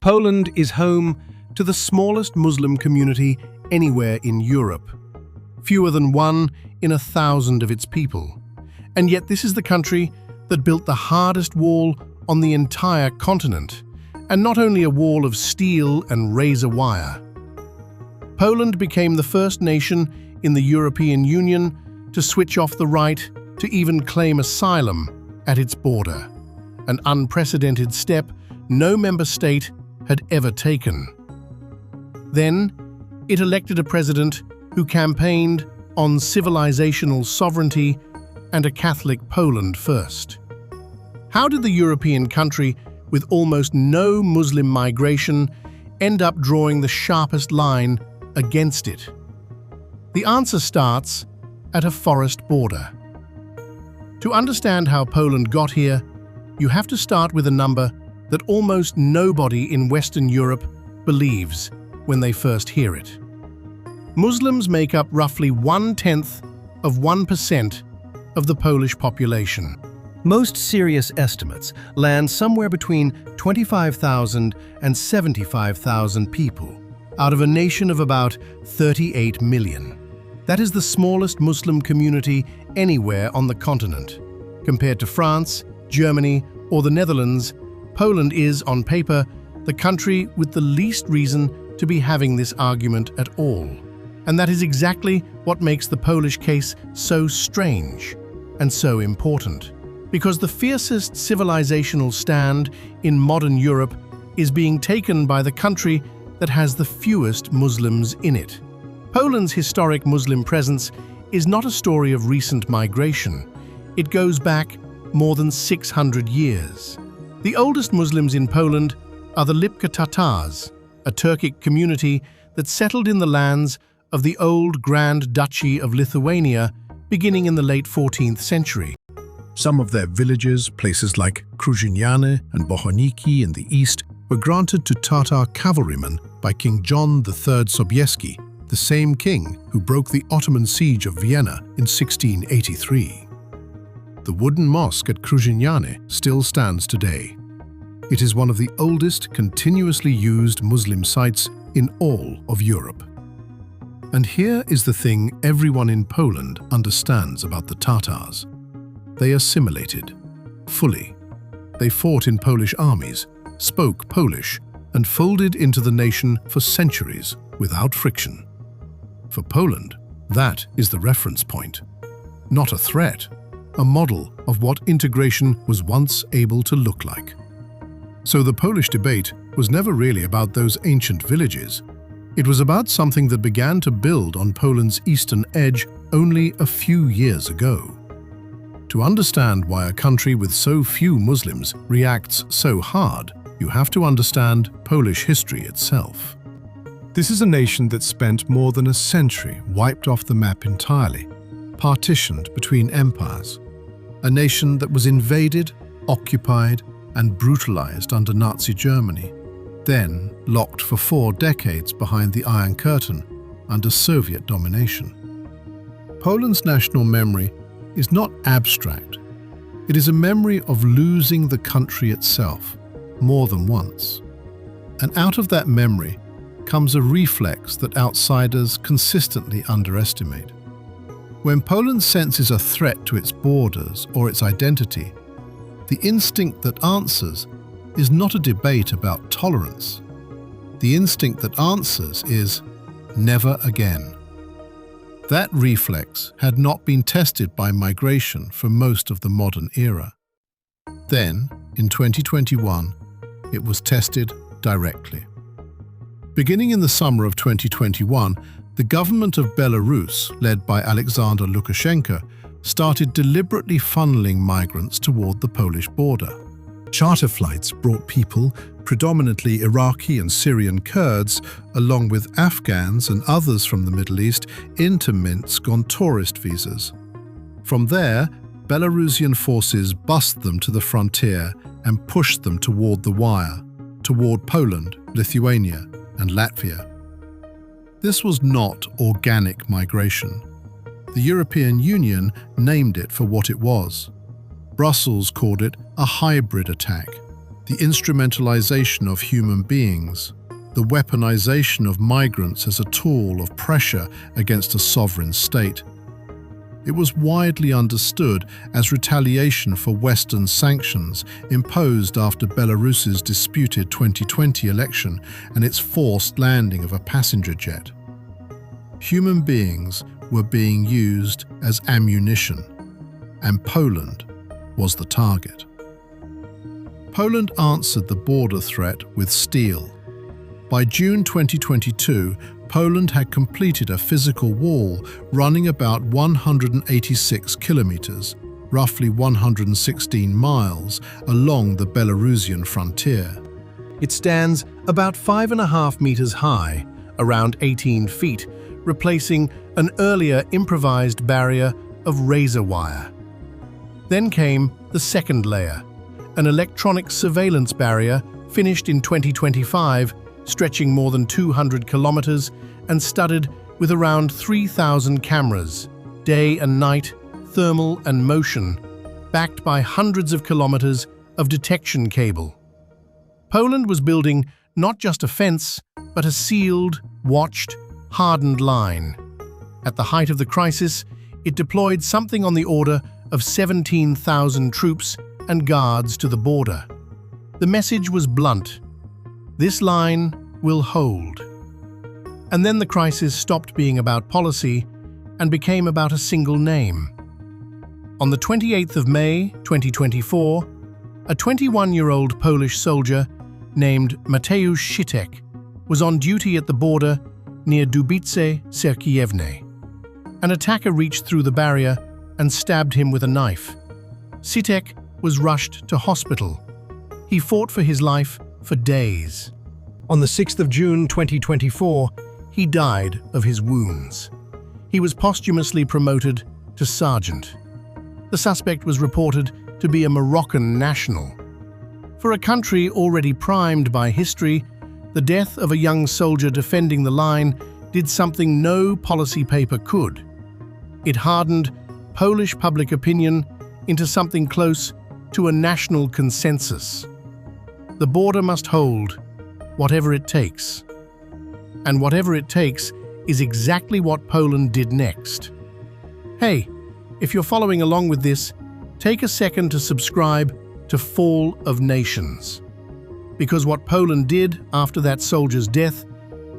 Poland is home to the smallest Muslim community anywhere in Europe, fewer than 1 in 1,000 of its people. And yet this is the country that built the hardest wall on the entire continent, and not only a wall of steel and razor wire. Poland became the first nation in the European Union to switch off the right to even claim asylum at its border, an unprecedented step no member state had ever taken. Then, it elected a president who campaigned on civilizational sovereignty and a Catholic Poland first. How did the European country with almost no Muslim migration end up drawing the sharpest line against it? The answer starts at a forest border. To understand how Poland got here, you have to start with a number that almost nobody in Western Europe believes when they first hear it. Muslims make up roughly 1/10 of 1% of the Polish population. Most serious estimates land somewhere between 25,000 and 75,000 people, out of a nation of about 38 million. That is the smallest Muslim community anywhere on the continent. Compared to France, Germany, or the Netherlands, Poland is, on paper, the country with the least reason to be having this argument at all. And that is exactly what makes the Polish case so strange and so important. Because the fiercest civilizational stand in modern Europe is being taken by the country that has the fewest Muslims in it. Poland's historic Muslim presence is not a story of recent migration. It goes back more than 600 years. The oldest Muslims in Poland are the Lipka Tatars, a Turkic community that settled in the lands of the old Grand Duchy of Lithuania beginning in the late 14th century. Some of their villages, places like Krużeniany and Bohoniki in the east, were granted to Tatar cavalrymen by King John III Sobieski, the same king who broke the Ottoman siege of Vienna in 1683. The wooden mosque at Krużeniany still stands today. It is one of the oldest continuously used Muslim sites in all of Europe. And here is the thing everyone in Poland understands about the Tatars. They assimilated, fully. They fought in Polish armies, spoke Polish, and folded into the nation for centuries without friction. For Poland, that is the reference point. Not a threat, a model of what integration was once able to look like. So the Polish debate was never really about those ancient villages. It was about something that began to build on Poland's eastern edge only a few years ago. To understand why a country with so few Muslims reacts so hard, you have to understand Polish history itself. This is a nation that spent more than a century wiped off the map entirely, partitioned between empires. A nation that was invaded, occupied, and brutalized under Nazi Germany, then locked for 4 decades behind the Iron Curtain under Soviet domination. Poland's national memory is not abstract. It is a memory of losing the country itself more than once. And out of that memory comes a reflex that outsiders consistently underestimate. When Poland senses a threat to its borders or its identity, the instinct that answers is not a debate about tolerance. The instinct that answers is never again. That reflex had not been tested by migration for most of the modern era. Then, in 2021, it was tested directly. Beginning in the summer of 2021, the government of Belarus, led by Alexander Lukashenko, started deliberately funneling migrants toward the Polish border. Charter flights brought people, predominantly Iraqi and Syrian Kurds, along with Afghans and others from the Middle East, into Minsk on tourist visas. From there, Belarusian forces bussed them to the frontier and pushed them toward the wire, toward Poland, Lithuania, and Latvia. This was not organic migration. The European Union named it for what it was. Brussels called it a hybrid attack, The instrumentalization of human beings, the weaponization of migrants as a tool of pressure against a sovereign state. It was widely understood as retaliation for Western sanctions imposed after Belarus's disputed 2020 election and its forced landing of a passenger jet. Human beings were being used as ammunition, and Poland was the target. Poland answered the border threat with steel. By June 2022, Poland had completed a physical wall running about 186 kilometers, roughly 116 miles, along the Belarusian frontier. It stands about 5.5 meters high, around 18 feet, replacing an earlier improvised barrier of razor wire. Then came the second layer, an electronic surveillance barrier finished in 2025, stretching more than 200 kilometers and studded with around 3,000 cameras, day and night, thermal and motion, backed by hundreds of kilometers of detection cable. Poland was building not just a fence, but a sealed, watched, hardened line. At the height of the crisis, it deployed something on the order of 17,000 troops and guards to the border. The message was blunt: this line will hold. And then the crisis stopped being about policy and became about a single name. On the 28th of May, 2024, a 21-year-old Polish soldier named Mateusz Sitek was on duty at the border near Dubice Serkiewne. An attacker reached through the barrier and stabbed him with a knife. Sitek was rushed to hospital. He fought for his life for days. On the 6th of June 2024, he died of his wounds. He was posthumously promoted to sergeant. The suspect was reported to be a Moroccan national. For a country already primed by history, the death of a young soldier defending the line did something no policy paper could. It hardened Polish public opinion into something close to a national consensus. The border must hold, whatever it takes. And whatever it takes is exactly what Poland did next. Hey, if you're following along with this, take a second to subscribe to Fall of Nations. Because what Poland did after that soldier's death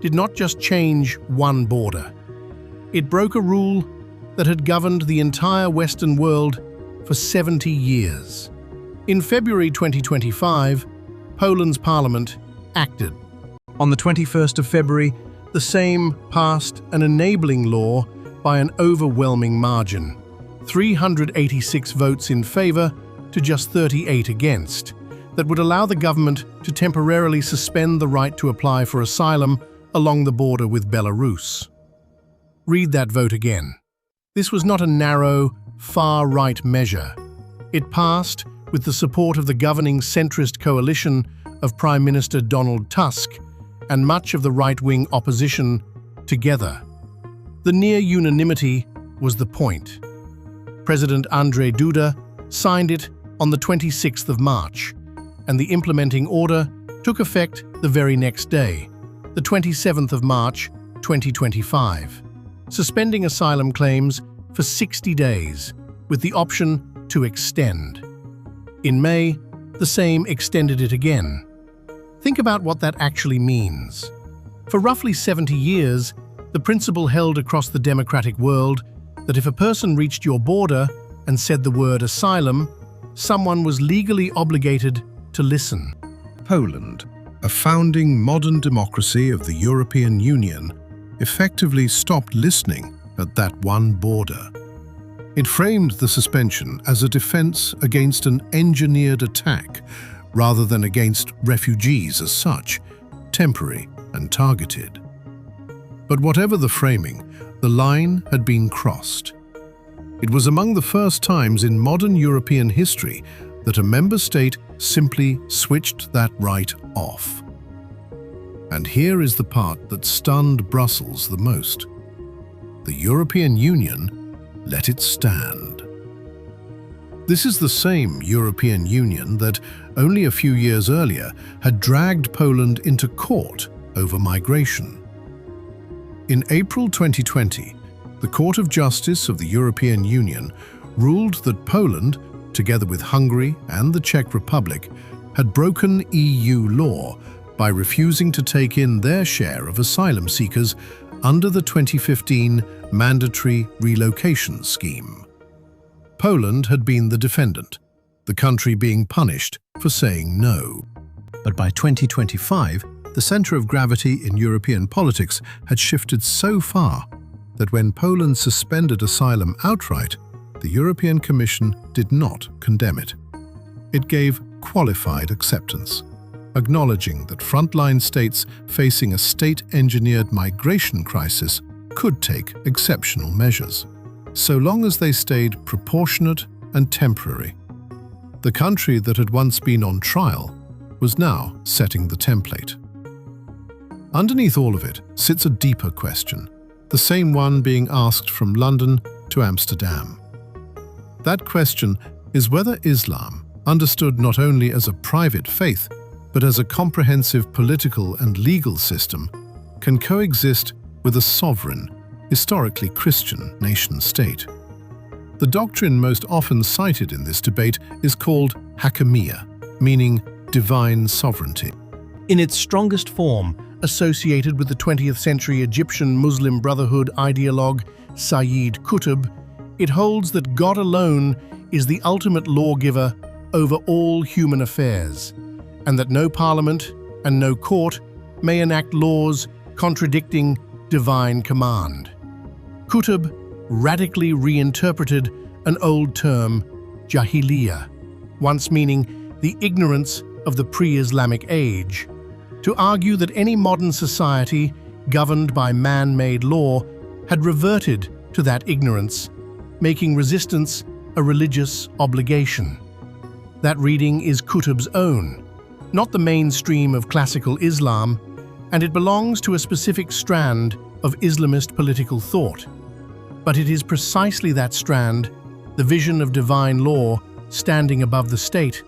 did not just change one border. It broke a rule that had governed the entire Western world for 70 years. In February 2025, Poland's parliament acted. On the 21st of February, the Sejm passed an enabling law by an overwhelming margin, 386 votes in favor to just 38 against, that would allow the government to temporarily suspend the right to apply for asylum along the border with Belarus. Read that vote again. This was not a narrow, far-right measure. It passed with the support of the governing centrist coalition of Prime Minister Donald Tusk and much of the right-wing opposition together. The near unanimity was the point. President Andrzej Duda signed it on the 26th of March, and the implementing order took effect the very next day, the 27th of March, 2025, suspending asylum claims for 60 days, with the option to extend. In May, the Sejm extended it again. Think about what that actually means. For roughly 70 years, the principle held across the democratic world that if a person reached your border and said the word asylum, someone was legally obligated to listen. Poland, a founding modern democracy of the European Union, effectively stopped listening at that one border. It framed the suspension as a defense against an engineered attack rather than against refugees as such, temporary and targeted. But whatever the framing, the line had been crossed. It was among the first times in modern European history that a member state simply switched that right off. And here is the part that stunned Brussels the most. The European Union let it stand. This is the same European Union that, only a few years earlier, had dragged Poland into court over migration. In April 2020, the Court of Justice of the European Union ruled that Poland, together with Hungary and the Czech Republic, had broken EU law by refusing to take in their share of asylum seekers under the 2015 mandatory relocation scheme. Poland had been the defendant, the country being punished for saying no. But by 2025, the center of gravity in European politics had shifted so far that when Poland suspended asylum outright, the European Commission did not condemn it. It gave qualified acceptance, acknowledging that frontline states facing a state-engineered migration crisis could take exceptional measures, so long as they stayed proportionate and temporary. The country that had once been on trial was now setting the template. Underneath all of it sits a deeper question, the same one being asked from London to Amsterdam. That question is whether Islam, understood not only as a private faith, but as a comprehensive political and legal system, can coexist with a sovereign, historically Christian nation-state. The doctrine most often cited in this debate is called Hakimiyya, meaning divine sovereignty. In its strongest form, associated with the 20th century Egyptian Muslim Brotherhood ideologue Sayyid Qutb, it holds that God alone is the ultimate lawgiver over all human affairs, and that no parliament and no court may enact laws contradicting divine command. Qutb radically reinterpreted an old term, jahiliyyah, once meaning the ignorance of the pre-Islamic age, to argue that any modern society governed by man-made law had reverted to that ignorance, making resistance a religious obligation. That reading is Qutb's own, not the mainstream of classical Islam, and it belongs to a specific strand of Islamist political thought. But it is precisely that strand, the vision of divine law standing above the state,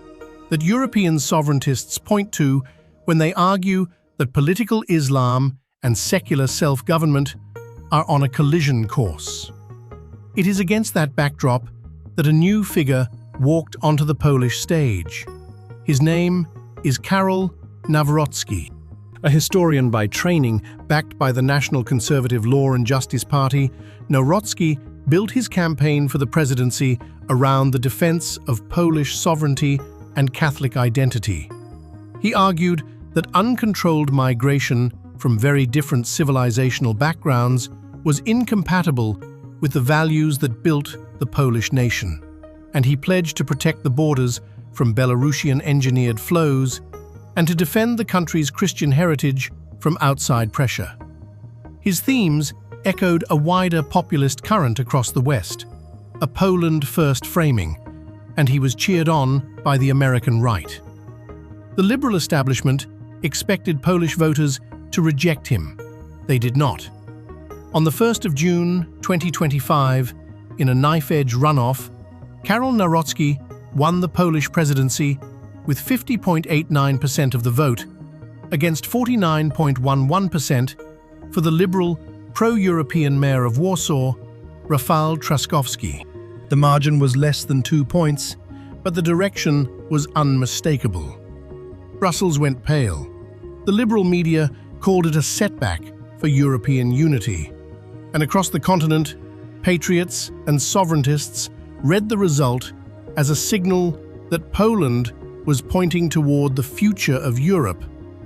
that European sovereigntists point to when they argue that political Islam and secular self-government are on a collision course. It is against that backdrop that a new figure walked onto the Polish stage. His name is Karol Nawrocki. A historian by training, backed by the National Conservative Law and Justice Party, Nawrocki built his campaign for the presidency around the defense of Polish sovereignty and Catholic identity. He argued that uncontrolled migration from very different civilizational backgrounds was incompatible with the values that built the Polish nation, and he pledged to protect the borders from Belarusian engineered flows and to defend the country's Christian heritage from outside pressure. His themes echoed a wider populist current across the West, a Poland-first framing, and he was cheered on by the American right. The liberal establishment expected Polish voters to reject him. They did not. On the 1st of June 2025, in a knife-edge runoff, Karol Nawrocki won the Polish presidency with 50.89% of the vote, against 49.11% for the liberal, pro-European mayor of Warsaw, Rafał Trzaskowski. The margin was less than 2 points, but the direction was unmistakable. Brussels went pale. The liberal media called it a setback for European unity, and across the continent, patriots and sovereigntists read the result as a signal that Poland was pointing toward the future of Europe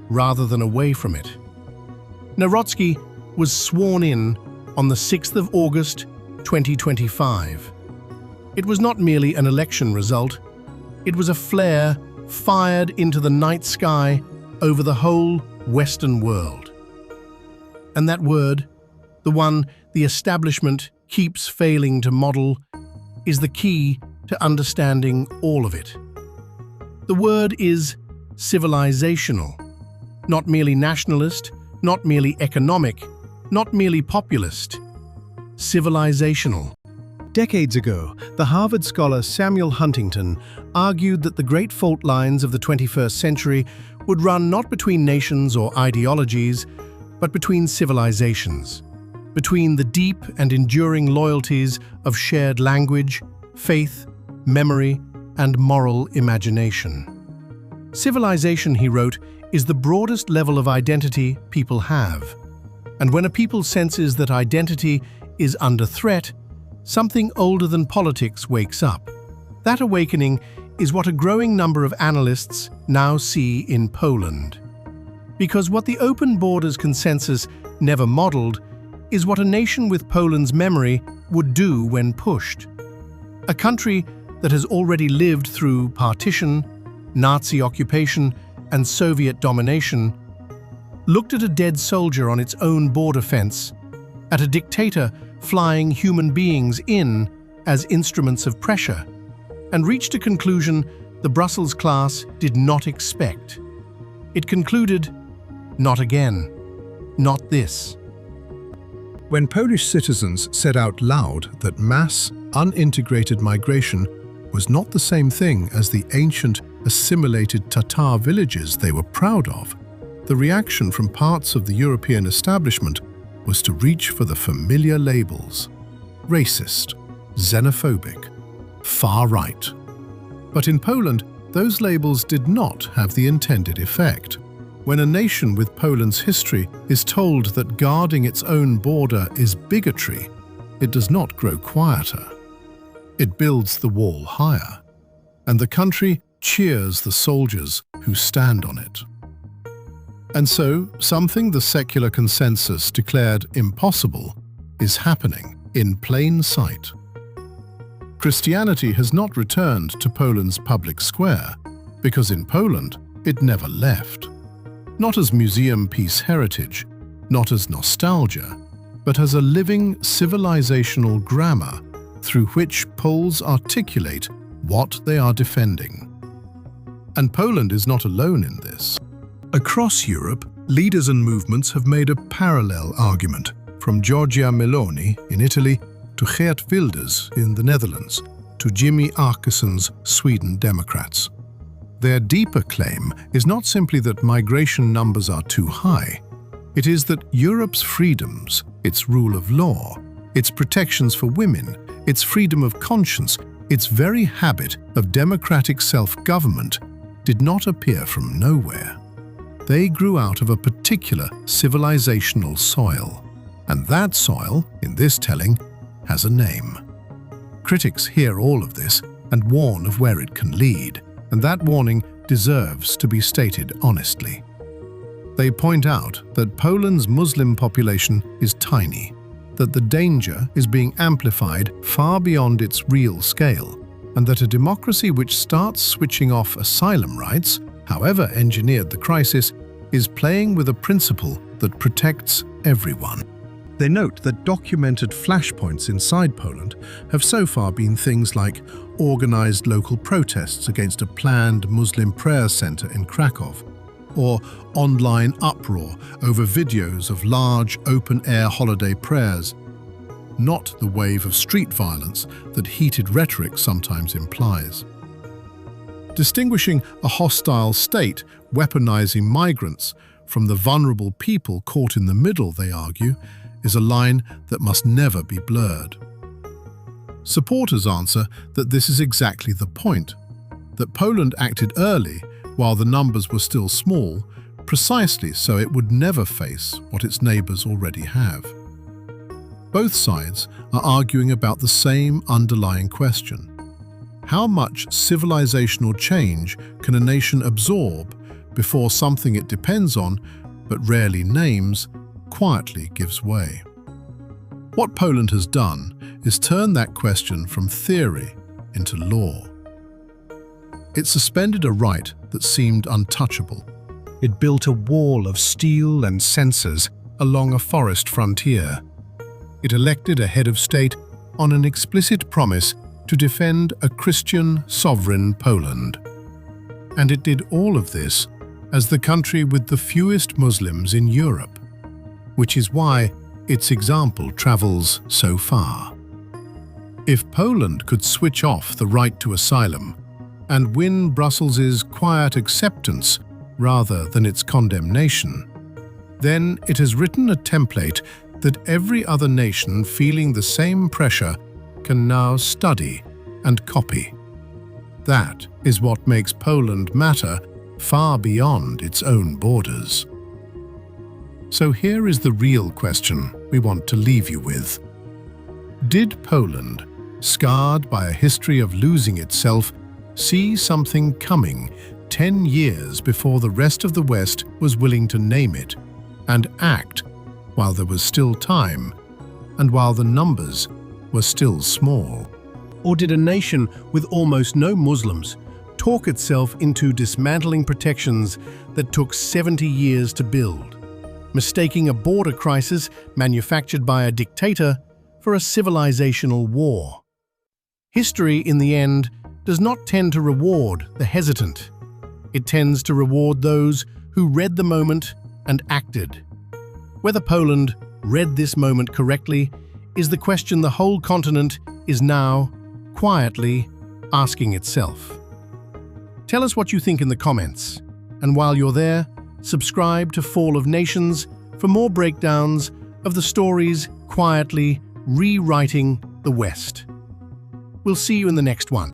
rather than away from it. Nawrocki was sworn in on the 6th of August 2025. It was not merely an election result, it was a flare fired into the night sky over the whole Western world. And that word, the one the establishment keeps failing to model, is the key to understanding all of it. The word is civilizational, not merely nationalist, not merely economic, not merely populist. Civilizational. Decades ago, the Harvard scholar Samuel Huntington argued that the great fault lines of the 21st century would run not between nations or ideologies, but between civilizations, between the deep and enduring loyalties of shared language, faith, memory, and moral imagination. Civilization, he wrote, is the broadest level of identity people have. And when a people senses that identity is under threat, something older than politics wakes up. That awakening is what a growing number of analysts now see in Poland. Because what the open borders consensus never modeled is what a nation with Poland's memory would do when pushed. A country that has already lived through partition, Nazi occupation, and Soviet domination, looked at a dead soldier on its own border fence, at a dictator flying human beings in as instruments of pressure, and reached a conclusion the Brussels class did not expect. It concluded, "Not again. Not this." When Polish citizens said out loud that mass, unintegrated migration was not the same thing as the ancient, assimilated Tatar villages they were proud of, the reaction from parts of the European establishment was to reach for the familiar labels: racist, xenophobic, far-right. But in Poland, those labels did not have the intended effect. When a nation with Poland's history is told that guarding its own border is bigotry, it does not grow quieter. It builds the wall higher, and the country cheers the soldiers who stand on it. And so, something the secular consensus declared impossible is happening in plain sight. Christianity has not returned to Poland's public square, because in Poland it never left. Not as museum piece heritage, not as nostalgia, but as a living civilizational grammar through which Poles articulate what they are defending. And Poland is not alone in this. Across Europe, leaders and movements have made a parallel argument, from Giorgia Meloni in Italy to Geert Wilders in the Netherlands to Jimmy Åkesson's Sweden Democrats. Their deeper claim is not simply that migration numbers are too high. It is that Europe's freedoms, its rule of law, its protections for women, its freedom of conscience, its very habit of democratic self-government did not appear from nowhere. They grew out of a particular civilizational soil. And that soil, in this telling, has a name. Critics hear all of this and warn of where it can lead, and that warning deserves to be stated honestly. They point out that Poland's Muslim population is tiny, that the danger is being amplified far beyond its real scale, and that a democracy which starts switching off asylum rights, however engineered the crisis, is playing with a principle that protects everyone. They note that documented flashpoints inside Poland have so far been things like organized local protests against a planned Muslim prayer center in Krakow, or online uproar over videos of large open-air holiday prayers, not the wave of street violence that heated rhetoric sometimes implies. Distinguishing a hostile state weaponizing migrants from the vulnerable people caught in the middle, they argue, is a line that must never be blurred. Supporters answer that this is exactly the point, that Poland acted early while the numbers were still small, precisely so it would never face what its neighbors already have. Both sides are arguing about the same underlying question. How much civilizational change can a nation absorb before something it depends on, but rarely names, quietly gives way? What Poland has done is turn that question from theory into law. It suspended a right that seemed untouchable. It built a wall of steel and censors along a forest frontier. It elected a head of state on an explicit promise to defend a Christian sovereign Poland. And it did all of this as the country with the fewest Muslims in Europe, which is why its example travels so far. If Poland could switch off the right to asylum and win Brussels's quiet acceptance rather than its condemnation, then it has written a template that every other nation feeling the same pressure can now study and copy. That is what makes Poland matter far beyond its own borders. So here is the real question we want to leave you with. Did Poland, scarred by a history of losing itself, see something coming 10 years before the rest of the West was willing to name it, and act while there was still time and while the numbers were still small? Or did a nation with almost no Muslims talk itself into dismantling protections that took 70 years to build, mistaking a border crisis manufactured by a dictator for a civilizational war? History, in the end, does not tend to reward the hesitant. It tends to reward those who read the moment and acted. Whether Poland read this moment correctly is the question the whole continent is now quietly asking itself. Tell us what you think in the comments, and while you're there, subscribe to Fall of Nations for more breakdowns of the stories quietly rewriting the West. We'll see you in the next one.